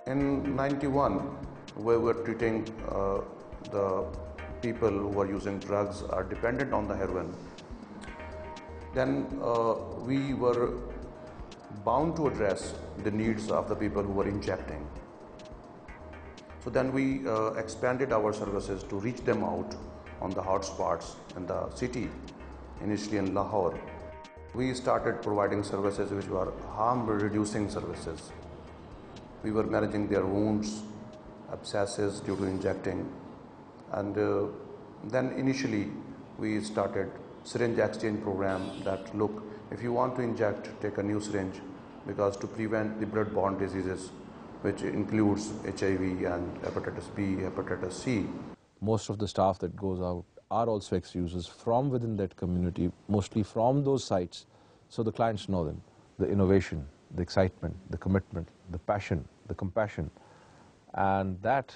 In 91, we were treating the people who are using drugs are dependent on the heroin. Then we were bound to address the needs of the people who were injecting. So then we expanded our services to reach them out on the hotspots in the city, initially in Lahore. We started providing services which were harm reducing services. We were managing their wounds, abscesses due to injecting, and then initially we started syringe exchange program that look, if you want to inject, take a new syringe, because to prevent the blood-borne diseases, which includes HIV and hepatitis B, hepatitis C. Most of the staff that goes out are also ex-users from within that community, mostly from those sites, so the clients know them. The innovation, the excitement, the commitment, the passion, the compassion, and that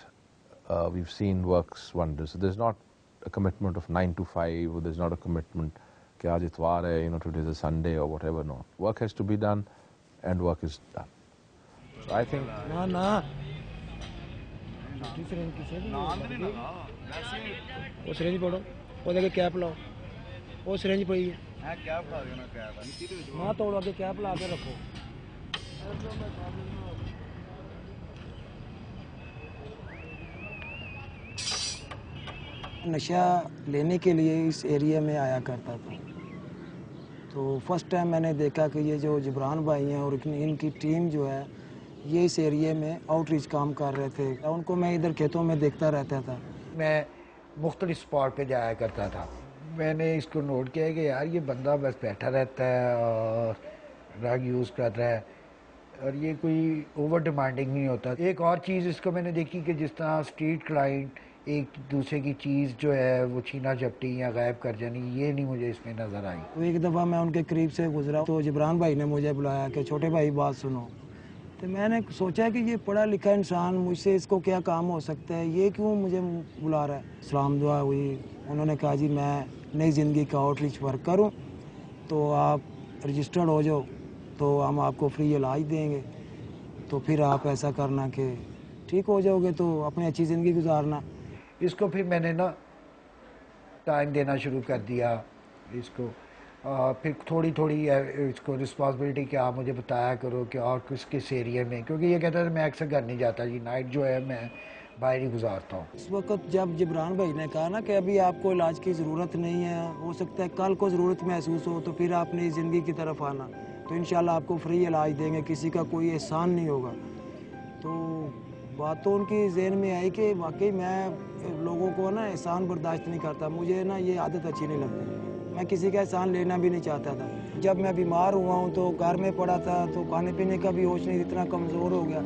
we've seen works wonders. So there's not a commitment of 9 to 5, or there's not a commitment कि आज इतवार है, today's a Sunday or whatever. No, work has to be done, and work is done. So I think. वो syringe पड़ो, वो देखे cap लाओ, वो सिरिंज पड़ी है। हाँ तोड़ो के कैप ला के रखो। नशा लेने के लिए इस एरिया में आया करता था, तो फर्स्ट टाइम मैंने देखा कि ये जो जिब्रान भाई हैं और इनकी टीम जो है ये इस एरिया में आउटरीच काम कर रहे थे। उनको मैं इधर खेतों में देखता रहता था। मैं मुख्तलिफ स्पॉट पे जाया करता था। मैंने इसको नोट किया कि यार ये बंदा बस बैठा रहता है और ड्रग यूज़ कर रहा है और ये कोई ओवर डिमांडिंग नहीं होता। एक और चीज़ इसको मैंने देखी कि जिस तरह स्ट्रीट क्लाइंट एक दूसरे की चीज़ जो है वो छीना झपटी या गायब कर जानी, ये नहीं मुझे इसमें नज़र आई। तो एक दफ़ा मैं उनके करीब से गुजरा तो जिब्रान भाई ने मुझे बुलाया कि छोटे भाई बात सुनो। तो मैंने सोचा कि ये पढ़ा लिखा इंसान, मुझसे इसको क्या काम हो सकता है, ये क्यों मुझे बुला रहा है। सलाम दुआ हुई, उन्होंने कहा जी मैं नई ज़िंदगी का आउटरीच वर्कर हूँ, तो आप रजिस्टर्ड हो जाओ तो हम आपको फ्री इलाज देंगे, तो फिर आप ऐसा करना कि ठीक हो जाओगे तो अपनी अच्छी ज़िंदगी गुजारना। इसको फिर मैंने ना टाइम देना शुरू कर दिया इसको। फिर थोड़ी थोड़ी इसको रिस्पॉन्सिबिलिटी कि आप मुझे बताया करो कि और किस एरिया में, क्योंकि ये कहता था मैं अक्सर घर नहीं जाता जी, नाइट जो है मैं बाहर ही गुजारता हूँ। इस वक्त जब जिब्रान भाई ने कहा ना कि अभी आपको इलाज की ज़रूरत नहीं है, हो सकता है कल को ज़रूरत महसूस हो तो फिर आप नई ज़िंदगी की तरफ आना, तो इंशाल्लाह आपको फ्री इलाज देंगे, किसी का कोई एहसान नहीं होगा। तो बात तो उनकी जहन में आई कि वाकई मैं लोगों को ना एहसान बर्दाश्त नहीं करता, मुझे ना ये आदत अच्छी नहीं लगती, मैं किसी का एहसान लेना भी नहीं चाहता था। जब मैं बीमार हुआ हूँ तो घर में पड़ा था तो खाने पीने का भी होश नहीं, इतना कमज़ोर हो गया,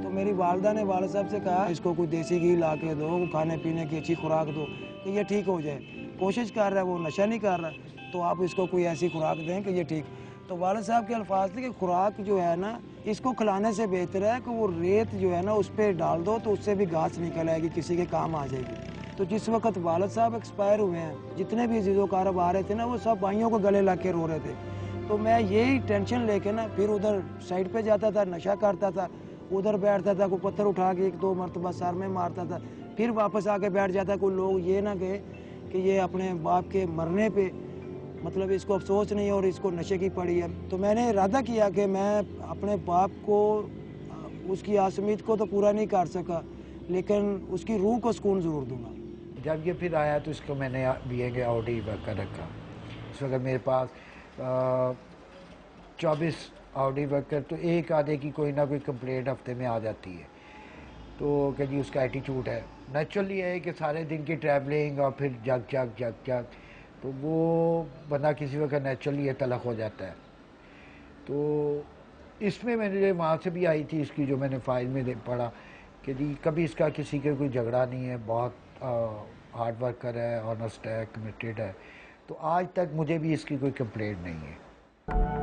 तो मेरी वालदा ने वालिद साहब से कहा इसको कोई देसी घी ला के दो, खाने पीने की अच्छी खुराक दो कि ये ठीक हो जाए। कोशिश कर रहा है, वो नशा नहीं कर रहा, तो आप इसको कोई ऐसी खुराक दें कि ये ठीक। तो वालिद साहब के अल्फाज थे कि खुराक जो है ना इसको खिलाने से बेहतर है कि वो रेत जो है ना उस पर डाल दो तो उससे भी घास निकल आएगी, किसी के काम आ जाएगी। तो जिस वक्त वालिद साहब एक्सपायर हुए हैं, जितने भी अजीज़ो कारब आ रहे थे ना वो सब भाइयों को गले लग के रो रहे थे। तो मैं यही टेंशन लेके ना फिर उधर साइड पे जाता था, नशा करता था, उधर बैठता था, कोई पत्थर उठा के 1-2 मरतबा सर में मारता था, फिर वापस आके बैठ जाता। कोई लोग ये ना कहे कि ये अपने बाप के मरने पे मतलब इसको अफसोस नहीं और इसको नशे की पड़ी है। तो मैंने इरादा किया कि मैं अपने बाप को उसकी आसमीत को तो पूरा नहीं कर सका, लेकिन उसकी रूह को सुकून ज़रूर दूंगा। जब ये फिर आया तो इसको मैंने बीए आउटी वर्कर रखा। इस वक्त मेरे पास 24 आउटी वर्कर, तो एक आधे की कोई ना कोई कंप्लेंट हफ्ते में आ जाती है, तो कि जी उसका एटीट्यूड है। नेचुरली है कि सारे दिन की ट्रैवलिंग और फिर जग जग जग जग, तो वो बंदा किसी वक्त नेचुरली ये तलख हो जाता है। तो इसमें मैंने वहाँ से भी आई थी इसकी, जो मैंने फाइल में पढ़ा कि जी कभी इसका किसी के कोई झगड़ा नहीं है, बहुत हार्ड वर्कर है, ऑनेस्ट है, कमिटेड है, तो आज तक मुझे भी इसकी कोई कंप्लेंट नहीं है।